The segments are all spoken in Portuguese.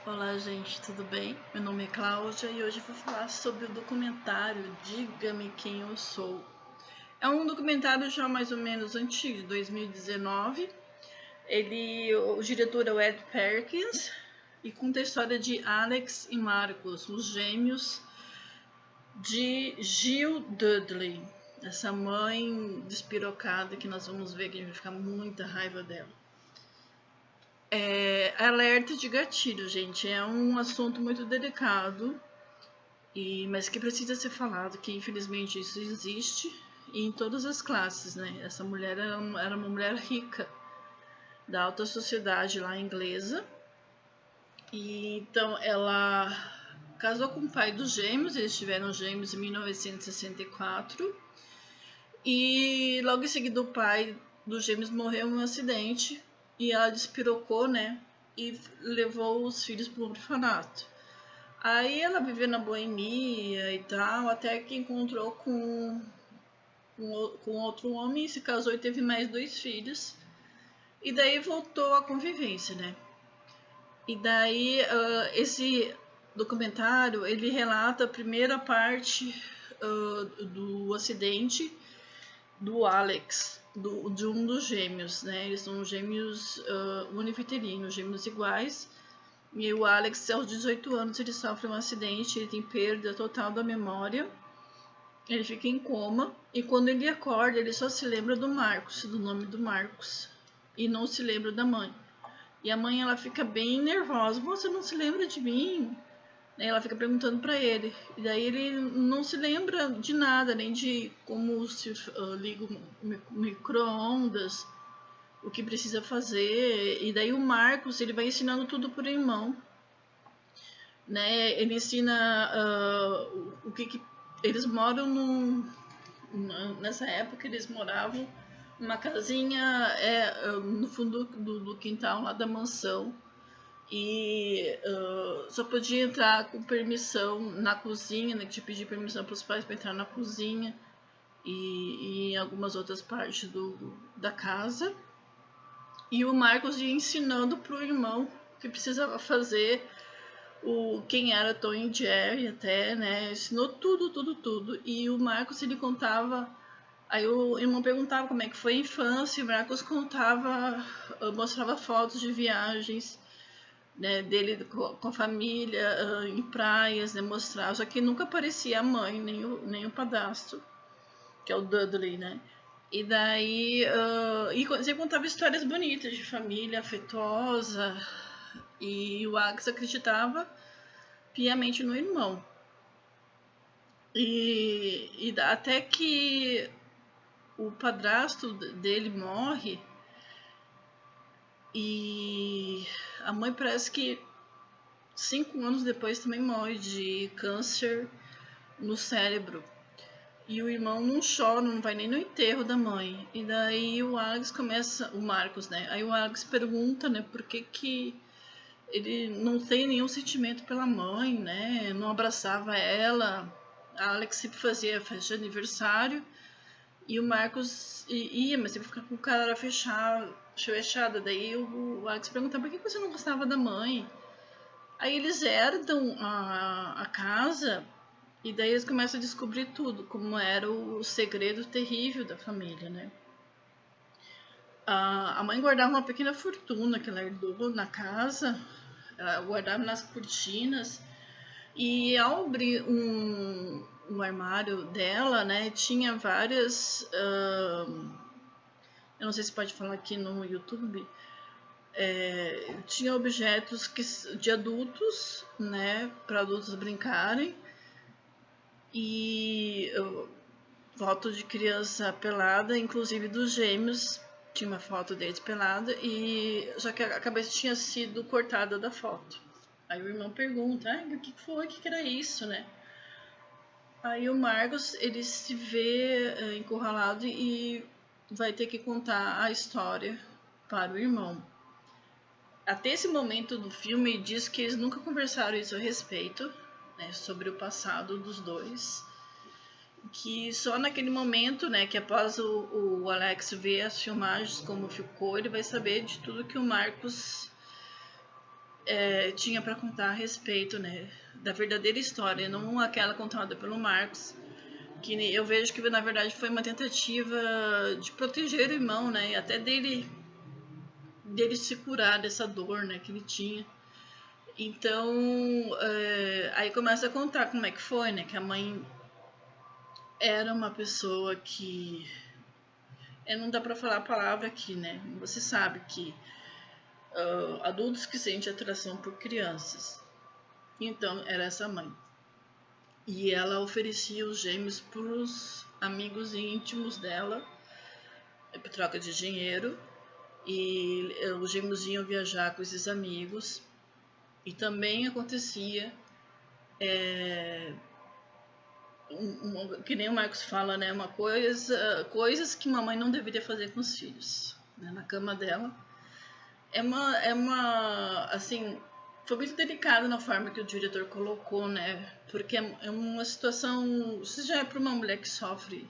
Olá, gente, tudo bem? Meu nome é Cláudia e hoje vou falar sobre o documentário Diga-me Quem Eu Sou. É um documentário já mais ou menos antigo, de 2019. O diretor é o Ed Perkins e conta a história de Alex e Marcos, os gêmeos de Jill Dudley, essa mãe despirocada que nós vamos ver que a gente vai ficar muita raiva dela. Alerta de gatilho, gente, é um assunto muito delicado, mas que precisa ser falado, que infelizmente isso existe e em todas as classes, né? Essa mulher era uma mulher rica, da alta sociedade lá inglesa, e então ela casou com o pai dos gêmeos, eles tiveram gêmeos em 1964, e logo em seguida o pai dos gêmeos morreu em um acidente, e ela despirocou, né? E levou os filhos para o orfanato. Aí ela viveu na boemia e tal, até que encontrou com outro homem, se casou e teve mais 2 filhos. E daí voltou à convivência, né? E daí esse documentário, ele relata a primeira parte do acidente do Alex, de um dos gêmeos, né? Eles são gêmeos univitelinos, gêmeos iguais. E o Alex, aos 18 anos, ele sofre um acidente, ele tem perda total da memória, ele fica em coma, e quando ele acorda, ele só se lembra do Marcos, do nome do Marcos, e não se lembra da mãe. E a mãe, ela fica bem nervosa, você não se lembra de mim? Ela fica perguntando para ele, e daí ele não se lembra de nada, nem de como se liga o micro-ondas, o que precisa fazer. E daí o Marcos, ele vai ensinando tudo por irmão, né? Ele ensina o que eles moram nessa época eles moravam numa casinha no fundo do quintal lá da mansão, e só podia entrar com permissão na cozinha, né? Que pedir permissão para os pais para entrar na cozinha e em algumas outras partes da casa. E o Marcos ia ensinando para o irmão o que precisava fazer, quem era Tom e Jerry até, né? Ensinou tudo. E o Marcos, ele contava. Aí o irmão perguntava como é que foi a infância, e o Marcos contava, mostrava fotos de viagens, né, dele com a família, em praias, né, mostrava. Só que nunca aparecia a mãe, nem o padrasto, que é o Dudley, né? E daí. E você contava histórias bonitas de família afetuosa, e o Alex acreditava piamente no irmão. E até que o padrasto dele morre, e a mãe parece que 5 anos depois também morre de câncer no cérebro. E o irmão não chora, não vai nem no enterro da mãe. E daí o Alex começa, o Marcos, né? Aí o Alex pergunta, né, por que ele não tem nenhum sentimento pela mãe, né? Não abraçava ela. A Alex sempre fazia festa de aniversário. E o Marcos ia, mas sempre ficava com a cara fechada. Daí o Alex perguntava, por que você não gostava da mãe? Aí eles herdam a casa, e daí eles começam a descobrir tudo, como era o segredo terrível da família, né? A mãe guardava uma pequena fortuna que ela herdou na casa, ela guardava nas cortinas, e ao abrir um armário dela, né, tinha várias... eu não sei se pode falar aqui no YouTube, tinha objetos de adultos, né, para adultos brincarem, e foto de criança pelada, inclusive dos gêmeos, tinha uma foto deles pelada, e só que a cabeça tinha sido cortada da foto. Aí o irmão pergunta, o que foi, o que era isso, né? Aí o Marcos, ele se vê encurralado e vai ter que contar a história para o irmão. Até esse momento do filme diz que eles nunca conversaram isso a respeito, né, sobre o passado dos dois, que só naquele momento, né, que após o Alex ver as filmagens como ficou, ele vai saber de tudo que o Marcos tinha para contar a respeito, né, da verdadeira história, não aquela contada pelo Marcos, que eu vejo que na verdade foi uma tentativa de proteger o irmão, né, e até dele se curar dessa dor, né, que ele tinha. Então, aí começa a contar como é que foi, né, que a mãe era uma pessoa que não dá para falar a palavra aqui, né? Você sabe que adultos que sentem atração por crianças. Então, era essa mãe. E ela oferecia os gêmeos para os amigos íntimos dela, por troca de dinheiro. E os gêmeos iam viajar com esses amigos. E também acontecia, que nem o Marcos fala, né? Coisas que uma mãe não deveria fazer com os filhos, né, na cama dela. É uma, assim, foi muito delicado na forma que o diretor colocou, né? Porque é uma situação, se já é para uma mulher que sofre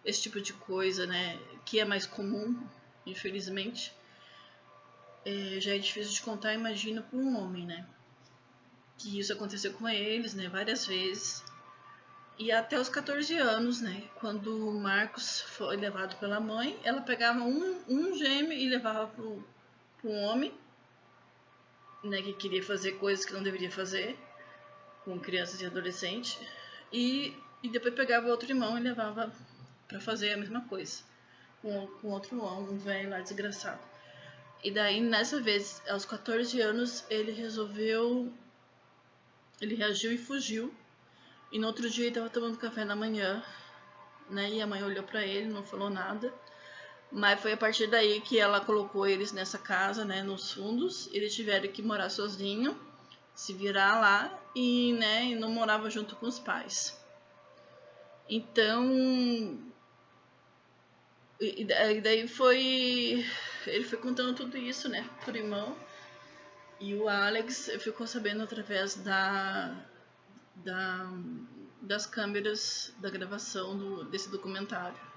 esse tipo de coisa, né? Que é mais comum, infelizmente, já é difícil de contar, imagino, para um homem, né? Que isso aconteceu com eles, né? Várias vezes. E até os 14 anos, né? Quando o Marcos foi levado pela mãe, ela pegava um gêmeo e levava para um homem, né, que queria fazer coisas que não deveria fazer com crianças e adolescentes, e depois pegava outro irmão e levava para fazer a mesma coisa com outro homem, um velho lá desgraçado. E daí, nessa vez, aos 14 anos, ele reagiu e fugiu. E no outro dia ele estava tomando café da manhã, né, e a mãe olhou para ele, não falou nada. Mas foi a partir daí que ela colocou eles nessa casa, né, nos fundos. Eles tiveram que morar sozinho, se virar lá e, né, e não morava junto com os pais. Então, e daí ele foi contando tudo isso, né, pro irmão. E o Alex ficou sabendo através das câmeras da gravação desse documentário.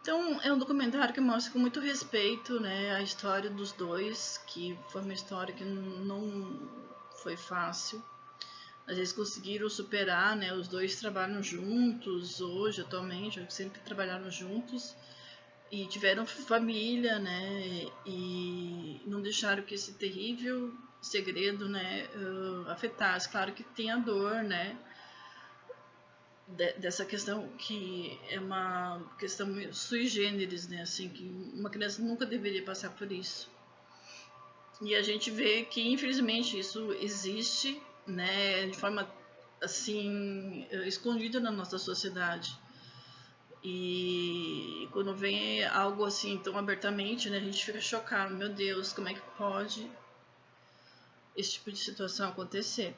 Então, é um documentário que mostra com muito respeito, né, a história dos dois, que foi uma história que não foi fácil. Às vezes conseguiram superar, né, os dois trabalham juntos hoje, atualmente, sempre trabalharam juntos. E tiveram família, né, e não deixaram que esse terrível segredo, né, afetasse. Claro que tem a dor, né, dessa questão que é uma questão sui generis, né, assim, que uma criança nunca deveria passar por isso. E a gente vê que, infelizmente, isso existe, né, de forma, assim, escondida na nossa sociedade. E quando vem algo assim tão abertamente, né, a gente fica chocado. Meu Deus, como é que pode esse tipo de situação acontecer?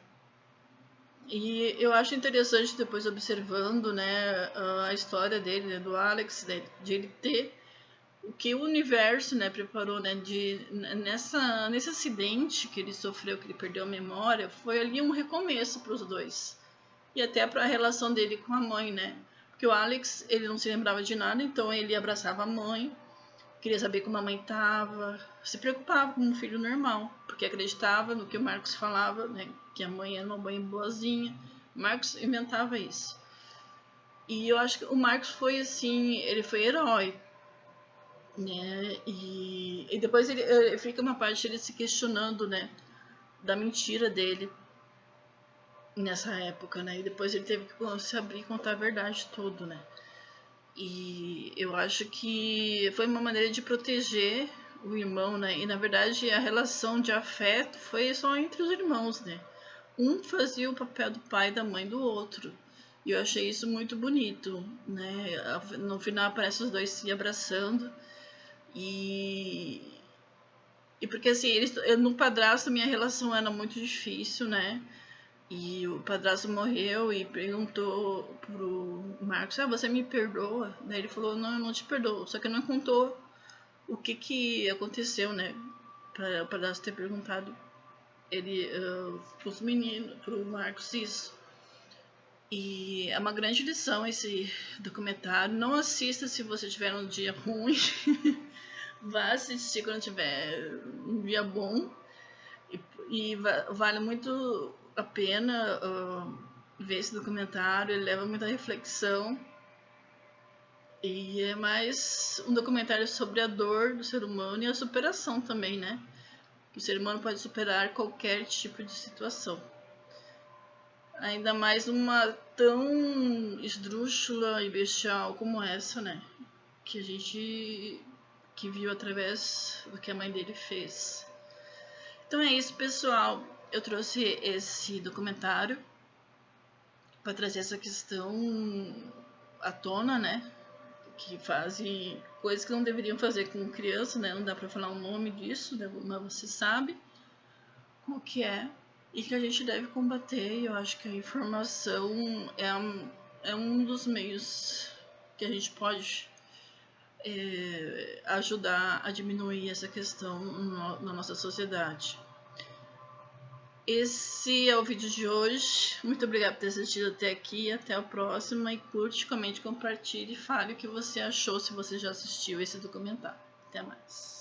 E eu acho interessante, depois observando, né, a história dele, né, do Alex, né, de ele ter o que o universo, né, preparou, né, nesse acidente que ele sofreu, que ele perdeu a memória, foi ali um recomeço para os dois. E até para a relação dele com a mãe, né? Porque o Alex, ele não se lembrava de nada, então ele abraçava a mãe, queria saber como a mãe estava, se preocupava com um filho normal, porque acreditava no que o Marcos falava, né? Que a mãe era uma mãe boazinha. O Marcos inventava isso. E eu acho que o Marcos foi assim, ele foi herói, né? E depois ele fica uma parte ele se questionando, né? Da mentira dele nessa época, né? E depois ele teve que se abrir e contar a verdade toda, né? E eu acho que foi uma maneira de proteger o irmão, né? E na verdade a relação de afeto foi só entre os irmãos, né? Um fazia o papel do pai e da mãe do outro. E eu achei isso muito bonito, né? No final aparece os dois se abraçando. E porque assim, no padrasto minha relação era muito difícil, né? E o padrasto morreu e perguntou pro Marcos, você me perdoa? Daí ele falou, não, eu não te perdoo. Só que não contou o que aconteceu, né? Para o padrasto ter perguntado pros meninos, pro Marcos isso. E é uma grande lição esse documentário. Não assista se você tiver um dia ruim. Vá assistir quando tiver um dia bom. E vale muito a pena ver esse documentário, ele leva muita reflexão. E é mais um documentário sobre a dor do ser humano e a superação também, né? O ser humano pode superar qualquer tipo de situação. Ainda mais uma tão esdrúxula e bestial como essa, né? Que a gente viu através do que a mãe dele fez. Então é isso, pessoal. Eu trouxe esse documentário para trazer essa questão à tona, né? Que fazem coisas que não deveriam fazer com criança, né? Não dá para falar o nome disso, né? Mas você sabe o que é e que a gente deve combater. E eu acho que a informação é um dos meios que a gente pode ajudar a diminuir essa questão na nossa sociedade. Esse é o vídeo de hoje. Muito obrigada por ter assistido até aqui. Até a próxima. E curte, comente, compartilhe e fale o que você achou se você já assistiu esse documentário. Até mais.